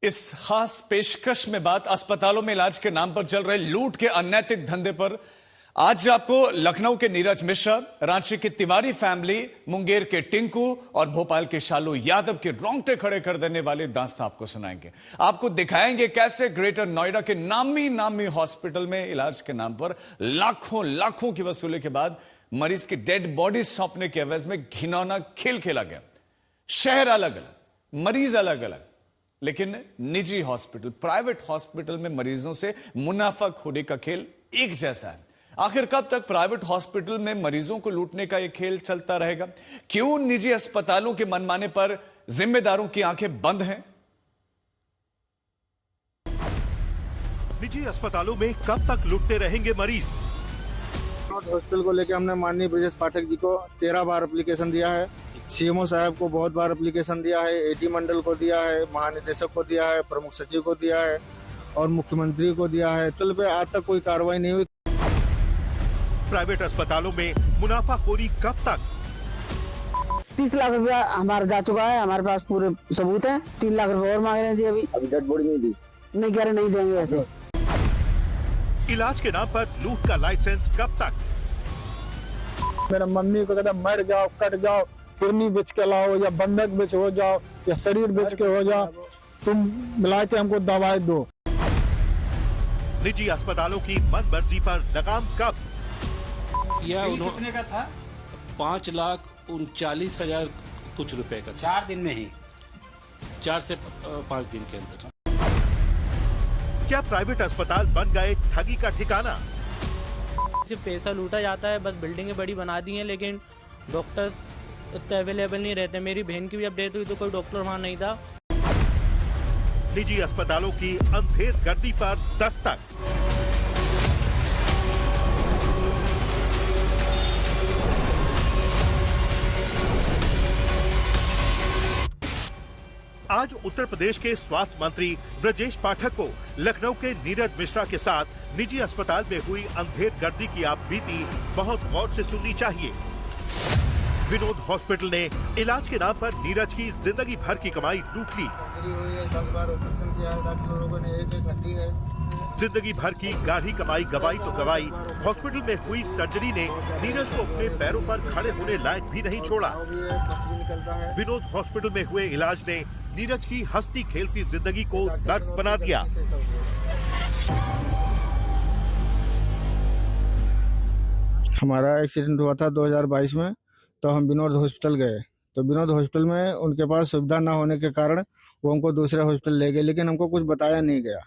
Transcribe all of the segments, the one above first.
इस खास पेशकश में बात अस्पतालों में इलाज के नाम पर चल रहे लूट के अनैतिक धंधे पर। आज आपको लखनऊ के नीरज मिश्रा, रांची की तिवारी फैमिली, मुंगेर के टिंकू और भोपाल के शालू यादव के रोंगटे खड़े कर देने वाले दास्तां आपको सुनाएंगे। आपको दिखाएंगे कैसे ग्रेटर नोएडा के नामी हॉस्पिटल में इलाज के नाम पर लाखों की वसूली के बाद मरीज की डेड बॉडी सौंपने के एवज में घिनौना खेल खेला गया। शहर अलग अलग, मरीज अलग अलग, लेकिन निजी हॉस्पिटल, प्राइवेट हॉस्पिटल में मरीजों से मुनाफाखोरी का खेल एक जैसा है। आखिर कब तक प्राइवेट हॉस्पिटल में मरीजों को लूटने का यह खेल चलता रहेगा? क्यों निजी अस्पतालों के मनमाने पर जिम्मेदारों की आंखें बंद हैं? निजी अस्पतालों में कब तक लूटते रहेंगे मरीज? हॉस्पिटल को लेकर हमने माननीय ब्रजेश पाठक जी को 13 बार एप्लीकेशन दिया है, सीएमओ साहब को बहुत बार एप्लीकेशन दिया है, एडी मंडल को दिया है, महानिदेशक को दिया है, प्रमुख सचिव को दिया है और मुख्यमंत्री को दिया है। तो पे आज तक कोई कार्रवाई नहीं हुई। प्राइवेट अस्पतालों में मुनाफाखोरी कब तक? 30 लाख रुपया हमारा जा चुका है, हमारे पास पूरे सबूत हैं। 3 लाख रुपए और मांग रहे हैं जी। अभी डेड बॉडी नहीं दी, नहीं कह रहे नहीं देंगे ऐसे। इलाज के नाम पर लूट का लाइसेंस कब तक? मेरा मम्मी को कहता मर जाओ, कट जाओ, किडनी बेच के लाओ या बंधक बेच हो जाओ या शरीर बेच के हो जाओ, तुम मिला के हमको दवाई दो। निजी अस्पतालों की मनमर्जी पर लगाम कब? यह कितने का था? 5,39,000 कुछ रुपए का। 4 दिन में ही, 4 से 5 दिन के अंदर। क्या प्राइवेट अस्पताल बन गए ठगी का ठिकाना? सिर्फ पैसा लूटा जाता है, बस बिल्डिंगें बड़ी बना दी हैं, लेकिन डॉक्टर्स इतने अवेलेबल नहीं रहते। मेरी बहन की भी अब डेथ हुई तो कोई डॉक्टर वहाँ नहीं था। निजी अस्पतालों की अंधेर गर्दी पर दस्तक। आज उत्तर प्रदेश के स्वास्थ्य मंत्री ब्रजेश पाठक को लखनऊ के नीरज मिश्रा के साथ निजी अस्पताल में हुई अंधेर गर्दी की आपबीती बहुत गौर से सुननी चाहिए। विनोद हॉस्पिटल ने इलाज के नाम पर नीरज की जिंदगी भर की कमाई लूट ली। 10 बार ऑपरेशन किया है, डॉक्टर लोगों ने एक हड्डी है। जिंदगी भर की गाढ़ी कमाई गवाई तो गवाई, हॉस्पिटल में हुई सर्जरी ने नीरज को अपने पैरों पर खड़े होने लायक भी नहीं छोड़ा। विनोद हॉस्पिटल में हुए इलाज ने नीरज की हंसती खेलती जिंदगी को नर्क बना दिया। हमारा एक्सीडेंट हुआ था 2022 में, तो हम विनोद हॉस्पिटल गए। तो विनोद हॉस्पिटल में उनके पास सुविधा ना होने के कारण वो हमको दूसरे हॉस्पिटल ले गए, लेकिन हमको कुछ बताया नहीं गया।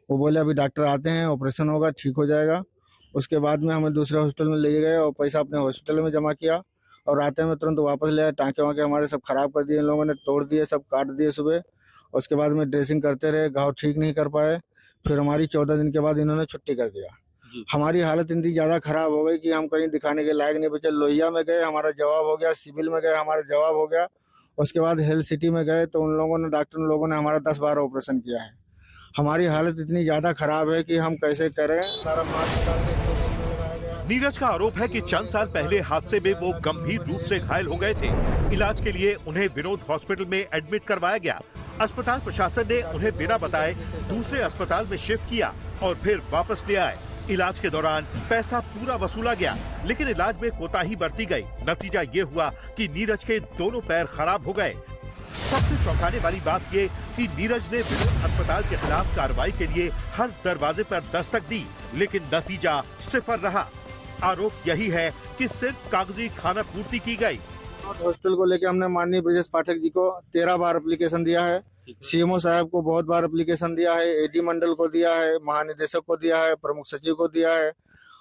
वो बोले अभी डॉक्टर आते हैं, ऑपरेशन होगा, ठीक हो जाएगा। उसके बाद में हमें दूसरे हॉस्पिटल में ले गए और पैसा अपने हॉस्पिटल में जमा किया और आते में तुरंत वापस ले आए। टाँके वाँके हमारे सब खराब कर दिए इन लोगों ने, तोड़ दिए, सब काट दिए सुबह। उसके बाद में ड्रेसिंग करते रहे, घाव ठीक नहीं कर पाए। फिर हमारी 14 दिन के बाद इन्होंने छुट्टी कर दिया। हमारी हालत इतनी ज़्यादा खराब हो गई कि हम कहीं दिखाने के लायक नहीं बचे। लोहिया में गए, हमारा जवाब हो गया, सिविल में गए, हमारा जवाब हो गया। उसके बाद हेल्थ सिटी में गए तो उन लोगों ने, डॉक्टर लोगों ने हमारा 10 बार ऑपरेशन किया है। हमारी हालत इतनी ज़्यादा खराब है कि हम कैसे करें। नीरज का आरोप है कि चंद साल पहले हादसे में वो गंभीर रूप से घायल हो गए थे। इलाज के लिए उन्हें विनोद हॉस्पिटल में एडमिट करवाया गया। अस्पताल प्रशासन ने उन्हें बिना बताए दूसरे अस्पताल में शिफ्ट किया और फिर वापस ले आए। इलाज के दौरान पैसा पूरा वसूला गया, लेकिन इलाज में कोताही बरती गई। नतीजा ये हुआ कि नीरज के दोनों पैर खराब हो गए। सबसे चौंकाने वाली बात ये कि नीरज ने विनोद अस्पताल के खिलाफ कार्रवाई के लिए हर दरवाजे पर दस्तक दी, लेकिन नतीजा सिफर रहा। आरोप यही है कि सिर्फ कागजी खाना पूर्ति की गई। हॉस्पिटल को लेकर हमने माननीय ब्रजेश पाठक जी को 13 बार एप्लीकेशन दिया है, सीएमओ साहब को बहुत बार एप्लीकेशन दिया है, एडी मंडल को दिया है, महानिदेशक को दिया है, प्रमुख सचिव को दिया है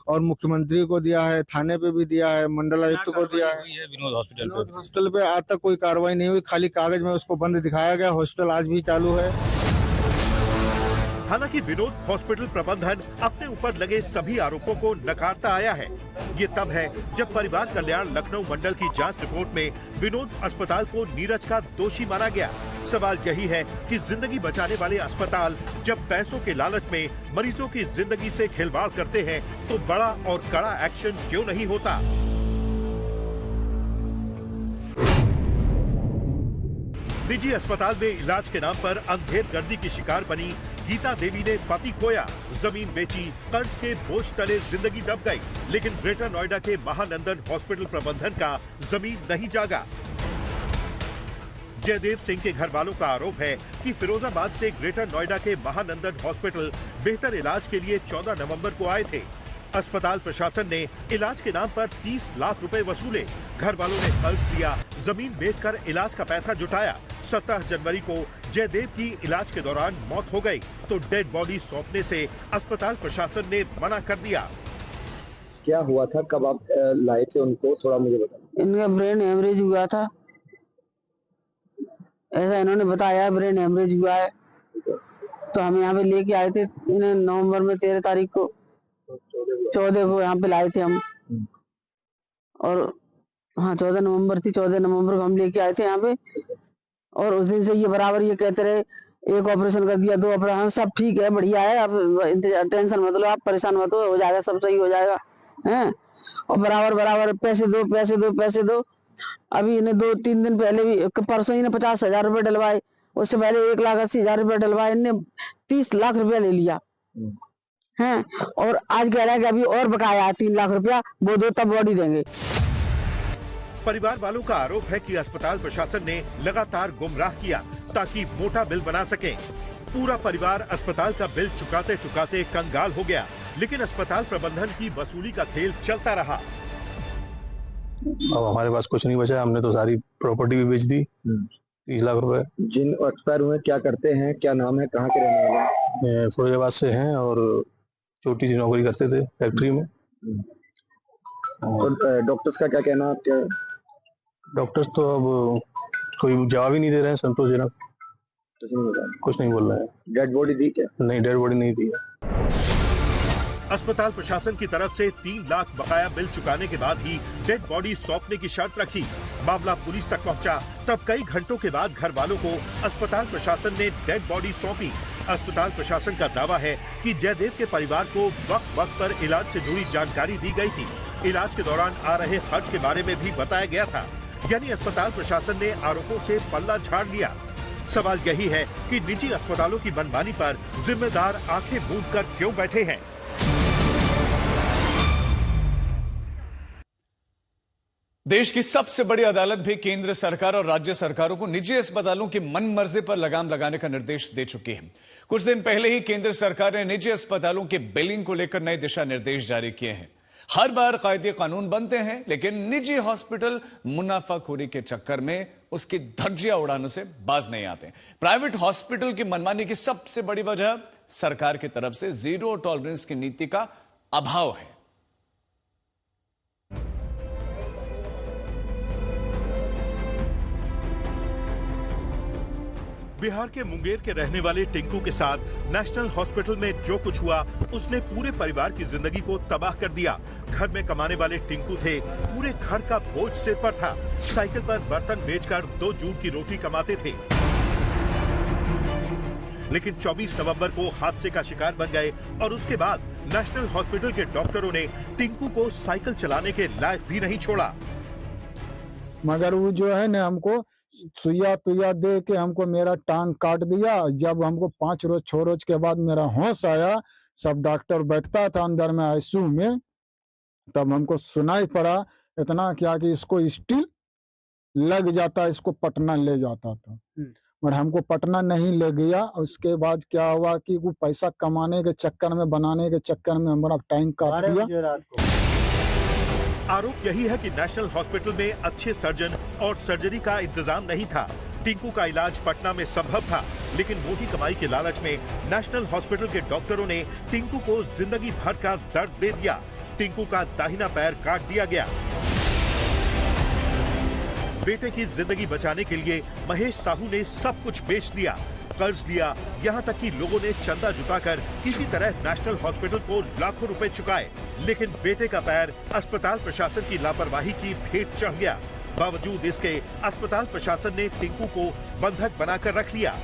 और मुख्यमंत्री को दिया है, थाने पे भी दिया है, मंडल आयुक्त को दिया है। विनोद हॉस्पिटल पे आज तक कोई कार्रवाई नहीं हुई, खाली कागज में उसको बंद दिखाया गया। हॉस्पिटल आज भी चालू है। हालांकि विनोद हॉस्पिटल प्रबंधन अपने ऊपर लगे सभी आरोपों को नकारता आया है। ये तब है जब परिवार कल्याण लखनऊ मंडल की जांच रिपोर्ट में विनोद अस्पताल को नीरज का दोषी माना गया। सवाल यही है कि जिंदगी बचाने वाले अस्पताल जब पैसों के लालच में मरीजों की जिंदगी से खिलवाड़ करते हैं तो बड़ा और कड़ा एक्शन क्यों नहीं होता? निजी अस्पताल में इलाज के नाम पर अंधेर गर्दी की शिकार बनी गीता देवी ने पति खोया, जमीन बेची, कर्ज के बोझ तले जिंदगी दब गई। लेकिन ग्रेटर नोएडा के महानंदन हॉस्पिटल प्रबंधन का जमीन नहीं जागा। जयदेव सिंह के घर वालों का आरोप है कि फिरोजाबाद से ग्रेटर नोएडा के महानंदन हॉस्पिटल बेहतर इलाज के लिए 14 नवंबर को आए थे। अस्पताल प्रशासन ने इलाज के नाम पर 30 लाख रुपए वसूले। घर वालों ने कर्ज दिया, जमीन बेचकर इलाज का पैसा जुटाया। 17 जनवरी को जयदेव की इलाज के दौरान मौत हो गई तो डेड बॉडी सौंपने से अस्पताल प्रशासन ने मना कर दिया। क्या हुआ था, कब आप लाए थे उनको, थोड़ा मुझे बताओ। इनका ब्रेन हेमरेज हुआ था, ऐसा इन्होंने बताया, ब्रेन हेमरेज हुआ है। तो हम यहाँ पे लेके आए थे इन्हें नवंबर में 13 तारीख को, 14 को यहाँ पे लाए थे हम। और हाँ 14 नवंबर थी, 14 नवंबर को हम लेके आए थे यहाँ पे। और उस दिन से ये बराबर ये कहते रहे एक ऑपरेशन कर दिया, 2 ऑपरेशन, सब ठीक है, बढ़िया है, आप टेंशन मत लो, आप परेशान मत हो जाएगा, सब सही हो जाएगा हैं। और बराबर बराबर पैसे दो पैसे दो पैसे दो। अभी इन्हें 2-3 दिन पहले भी, परसों इन्हें 50,000 रुपए डलवाए, उससे पहले 1,80,000 रुपए डलवाए, इन्हें 30 लाख रुपया ले लिया हैं। और आज कह रहा है कि अभी और बकाया है 3 लाख रुपया, वो दो तब बॉडी देंगे। परिवार वालों का आरोप है कि अस्पताल प्रशासन ने लगातार गुमराह किया ताकि मोटा बिल बना सके। पूरा परिवार अस्पताल का बिल चुकाते चुकाते कंगाल हो गया, लेकिन अस्पताल प्रबंधन की वसूली का खेल चलता रहा। अब हमारे पास कुछ नहीं बचा, हमने तो सारी प्रॉपर्टी भी बेच दी, 30 लाख रुपए। जिन एक्सपायर हुए क्या करते हैं, क्या नाम है, कहाँ के रहने वाले हैं? फिरोजाबाद से हैं और छोटी सी नौकरी करते थे फैक्ट्री में। और डॉक्टर्स का क्या कहना है? डॉक्टर्स तो अब कोई जवाब ही नहीं दे रहे हैं संतोषजनक, कुछ नहीं बोल रहे हैं। डेड बॉडी दी क्या? नहीं, डेड बॉडी नहीं दी है। अस्पताल प्रशासन की तरफ से 3 लाख बकाया बिल चुकाने के बाद ही डेड बॉडी सौंपने की शर्त रखी। मामला पुलिस तक पहुंचा, तब कई घंटों के बाद घर वालों को अस्पताल प्रशासन ने डेड बॉडी सौंपी। अस्पताल प्रशासन का दावा है कि जयदेव के परिवार को वक्त वक्त पर इलाज से जुड़ी जानकारी दी गई थी। इलाज के दौरान आ रहे खर्च के बारे में भी बताया गया था, यानी अस्पताल प्रशासन ने आरोपों से पल्ला झाड़ लिया। सवाल यही है कि निजी अस्पतालों की मनमानी पर जिम्मेदार आंखें मूंद कर क्यों बैठे हैं? देश की सबसे बड़ी अदालत भी केंद्र सरकार और राज्य सरकारों को निजी अस्पतालों की मनमर्जी पर लगाम लगाने का निर्देश दे चुकी है। कुछ दिन पहले ही केंद्र सरकार ने निजी अस्पतालों के बिलिंग को लेकर नए दिशा निर्देश जारी किए हैं। हर बार कायदे कानून बनते हैं, लेकिन निजी हॉस्पिटल मुनाफाखोरी के चक्कर में उसकी धज्जियां उड़ाने से बाज नहीं आते। प्राइवेट हॉस्पिटल की मनमानी की सबसे बड़ी वजह सरकार की तरफ से जीरो टॉलरेंस की नीति का अभाव है। बिहार के मुंगेर के रहने वाले टिंकू के साथ नेशनल हॉस्पिटल में जो कुछ हुआ उसने पूरे परिवार की जिंदगी को तबाह कर दिया। घर में कमाने वाले टिंकू थे, पूरे घर का बोझ सिर पर था। साइकिल पर बर्तन बेचकर 2 जून की रोटी कमाते थे, लेकिन 24 नवंबर को हादसे का शिकार बन गए और उसके बाद नेशनल हॉस्पिटल के डॉक्टरों ने टिंकू को साइकिल चलाने के लायक भी नहीं छोड़ा। मगर वो जो है ना, हमको सुइया तुइया दे के हमको मेरा टांग काट दिया। जब हमको 5 रोज 6 रोज के बाद मेरा होश आया, सब डॉक्टर बैठता था अंदर में आईसीयू में, तब हमको सुनाई पड़ा इतना क्या कि इसको स्टील लग जाता, इसको पटना ले जाता था। मगर हमको पटना नहीं ले गया। उसके बाद क्या हुआ कि वो पैसा कमाने के चक्कर में, बनाने के चक्कर में हमारा टाइम काट दिया। आरोप यही है कि नेशनल हॉस्पिटल में अच्छे सर्जन और सर्जरी का इंतजाम नहीं था। टिंकू का इलाज पटना में संभव था, लेकिन मोटी कमाई के लालच में नेशनल हॉस्पिटल के डॉक्टरों ने टिंकू को जिंदगी भर का दर्द दे दिया। टिंकू का दाहिना पैर काट दिया गया। बेटे की जिंदगी बचाने के लिए महेश साहू ने सब कुछ बेच दिया, कर्ज लिया, यहाँ तक कि लोगों ने चंदा जुटाकर किसी तरह नेशनल हॉस्पिटल को लाखों रुपए चुकाए। लेकिन बेटे का पैर अस्पताल प्रशासन की लापरवाही की भेंट चढ़ गया। बावजूद इसके अस्पताल प्रशासन ने टिंकू को बंधक बनाकर रख लिया।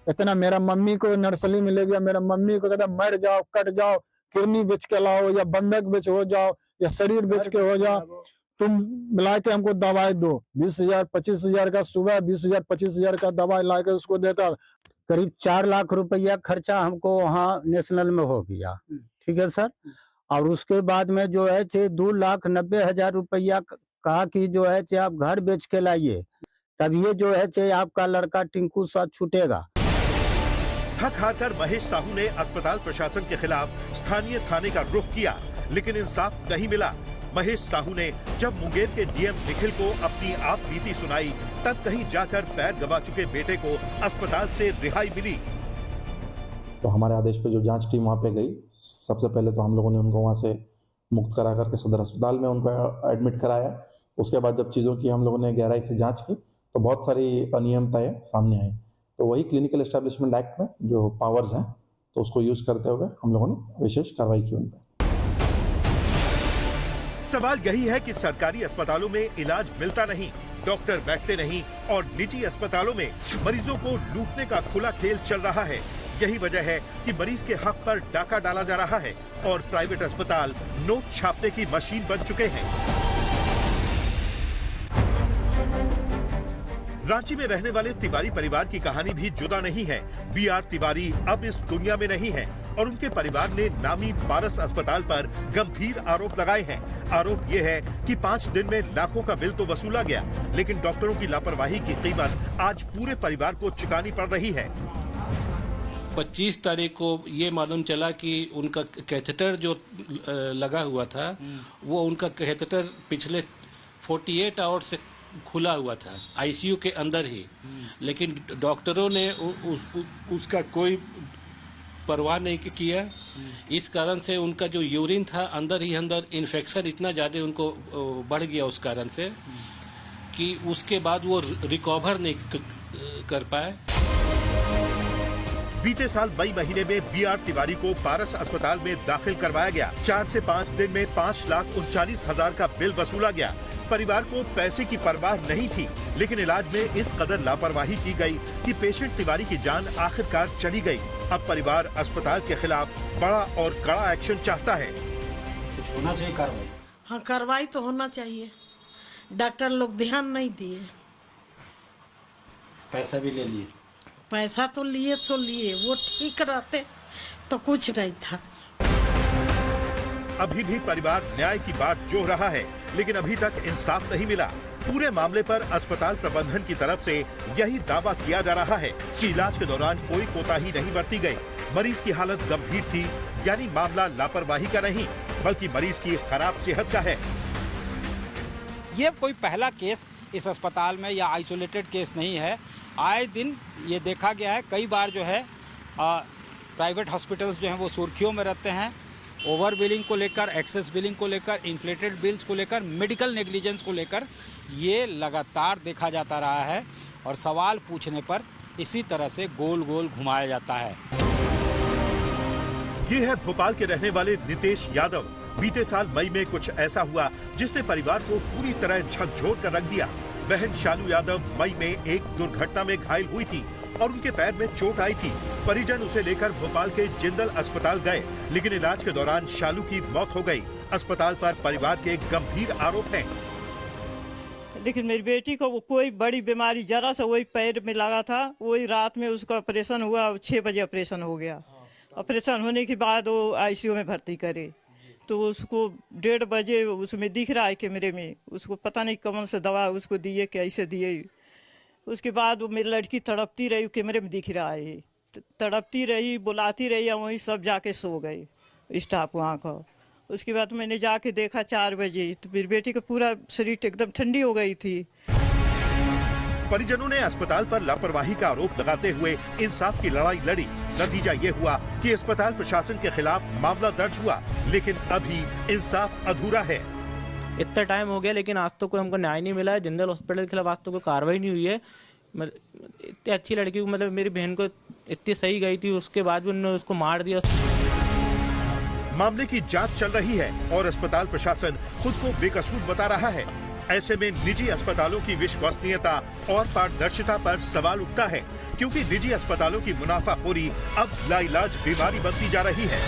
इतना मेरा मम्मी को नर्सरी में ले गया, मेरा मम्मी को कहता मर जाओ, कट जाओ, किडनी बेच के लाओ, या बंधक बेच हो जाओ, या शरीर बेच के हो जाओ। तुम मिला के हमको दवाई दो, 20,000 25,000 का सुबह, 20,000 25,000 का दवाई ला के उसको देता। करीब 4 लाख रुपया खर्चा हमको वहाँ नेशनल में हो गया, ठीक है सर। और उसके बाद में जो है 2,90,000 रुपया कहा कि जो है आप घर बेच के लाइए, तब ये जो है आपका लड़का टिंकू साथ छूटेगा। थक हार कर महेश साहू ने अस्पताल प्रशासन के खिलाफ स्थानीय थाने का रुख किया, लेकिन इंसाफ नहीं मिला। महेश साहू ने जब मुंगेर के डीएम निखिल को अपनी आप बीती सुनाई, तब कहीं जाकर पैर गवा चुके बेटे को अस्पताल से रिहाई मिली। तो हमारे आदेश पे जो जांच टीम वहाँ पे गई, सबसे पहले तो हम लोगों ने उनको वहाँ से मुक्त करा करके सदर अस्पताल में उनको एडमिट कराया। उसके बाद जब चीज़ों की हम लोगों ने गहराई से जांच की तो बहुत सारी अनियमितताएं सामने आई। तो वही क्लिनिकल एस्टेब्लिशमेंट एक्ट में जो पावर्स हैं, तो उसको यूज करते हुए हम लोगों ने विशेष कार्रवाई की उन पर। सवाल यही है कि सरकारी अस्पतालों में इलाज मिलता नहीं, डॉक्टर बैठते नहीं और निजी अस्पतालों में मरीजों को लूटने का खुला खेल चल रहा है। यही वजह है कि मरीज के हक पर डाका डाला जा रहा है और प्राइवेट अस्पताल नोट छापने की मशीन बन चुके हैं। रांची में रहने वाले तिवारी परिवार की कहानी भी जुदा नहीं है। बीआर तिवारी अब इस दुनिया में नहीं है और उनके परिवार ने नामी पारस अस्पताल पर गंभीर आरोप लगाए हैं। आरोप ये है कि 5 दिन में लाखों का बिल तो वसूला गया, लेकिन डॉक्टरों की लापरवाही की कीमत आज पूरे परिवार को चुकानी पड़ रही है। 25 तारीख को ये मालूम चला कि उनका कैथेटर जो लगा हुआ था, वो उनका कैथेटर पिछले 48 आवर्स से खुला हुआ था आईसीयू के अंदर ही, लेकिन डॉक्टरों ने उसका कोई परवाह नहीं किया। इस कारण से उनका जो यूरिन था अंदर ही अंदर इन्फेक्शन इतना ज़्यादा उनको बढ़ गया उस कारण से कि उसके बाद वो रिकवर नहीं कर पाए। बीते साल मई महीने में बीआर तिवारी को पारस अस्पताल में दाखिल करवाया गया। 4 से 5 दिन में 5,39,000 का बिल वसूला गया। परिवार को पैसे की परवाह नहीं थी, लेकिन इलाज में इस कदर लापरवाही की गई कि पेशेंट तिवारी की जान आखिरकार चली गई। अब परिवार अस्पताल के खिलाफ बड़ा और कड़ा एक्शन चाहता है। कुछ होना चाहिए कार्रवाई। हाँ, कार्रवाई तो होना चाहिए। डॉक्टर लोग ध्यान नहीं दिए, पैसा भी ले लिए। पैसा तो लिए, वो ठीक रहते तो कुछ नहीं था। अभी भी परिवार न्याय की बात जोह रहा है, लेकिन अभी तक इंसाफ नहीं मिला। पूरे मामले पर अस्पताल प्रबंधन की तरफ से यही दावा किया जा रहा है कि इलाज के दौरान कोई कोताही नहीं बरती गई। मरीज की हालत गंभीर थी, यानी मामला लापरवाही का नहीं बल्कि मरीज की खराब सेहत का है। ये कोई पहला केस इस अस्पताल में या आइसोलेटेड केस नहीं है। आए दिन ये देखा गया है, कई बार जो है प्राइवेट हॉस्पिटल्स जो हैं वो सुर्खियों में रहते हैं। ओवर बिलिंग को लेकर, एक्सेस बिलिंग को लेकर, इन्फ्लेटेड बिल्स को लेकर, मेडिकल नेग्लिजेंस को लेकर ये लगातार देखा जाता रहा है और सवाल पूछने पर इसी तरह से गोल गोल घुमाया जाता है। ये है भोपाल के रहने वाले नितेश यादव। बीते साल मई में कुछ ऐसा हुआ जिसने परिवार को पूरी तरह झकझोर कर रख दिया। बहन शालू यादव मई में एक दुर्घटना में घायल हुई थी और उनके पैर में चोट आई थी। परिजन उसे लेकर भोपाल के जिंदल अस्पताल गए, लेकिन इलाज के दौरान शालू की मौत हो गई। अस्पताल पर परिवार के गंभीर आरोप हैं। लेकिन मेरी बेटी को वो कोई बड़ी बीमारी जरा सा वही पैर में लगा था, वही रात में उसका ऑपरेशन हुआ। 6 बजे ऑपरेशन हो गया। ऑपरेशन होने के बाद वो आईसीयू में भर्ती करे तो उसको 1:30 बजे उसमें दिख रहा है कैमरे में, उसको पता नहीं कौन सा दवा उसको दिए, कैसे दिए। उसके बाद वो मेरी लड़की तड़पती रही, कैमरे में दिख रहा है, तड़पती रही, बुलाती रही, वहीं सब जाके सो गए स्टाफ वहाँ का। उसके बाद मैंने जाके देखा 4 बजे तो मेरी बेटी का पूरा शरीर एकदम ठंडी हो गई थी। परिजनों ने अस्पताल पर लापरवाही का आरोप लगाते हुए इंसाफ की लड़ाई लड़ी। नतीजा ये हुआ कि अस्पताल प्रशासन के खिलाफ मामला दर्ज हुआ, लेकिन अभी इंसाफ अधूरा है। इतना टाइम हो गया लेकिन आज तो कोई हमको न्याय नहीं मिला है। जिंदल हॉस्पिटल के खिलाफ आज तो कोई कार्रवाई नहीं हुई है। इतनी अच्छी लड़की को, मतलब मेरी बहन को इतनी सही गई थी, उसके बाद भी उन्होंने उसको मार दिया। मामले की जांच चल रही है और अस्पताल प्रशासन खुद को बेकसूर बता रहा है। ऐसे में निजी अस्पतालों की विश्वसनीयता और पारदर्शिता पर सवाल उठता है, क्योंकि निजी अस्पतालों की मुनाफाखोरी अब लाइलाज बीमारी बनती जा रही है।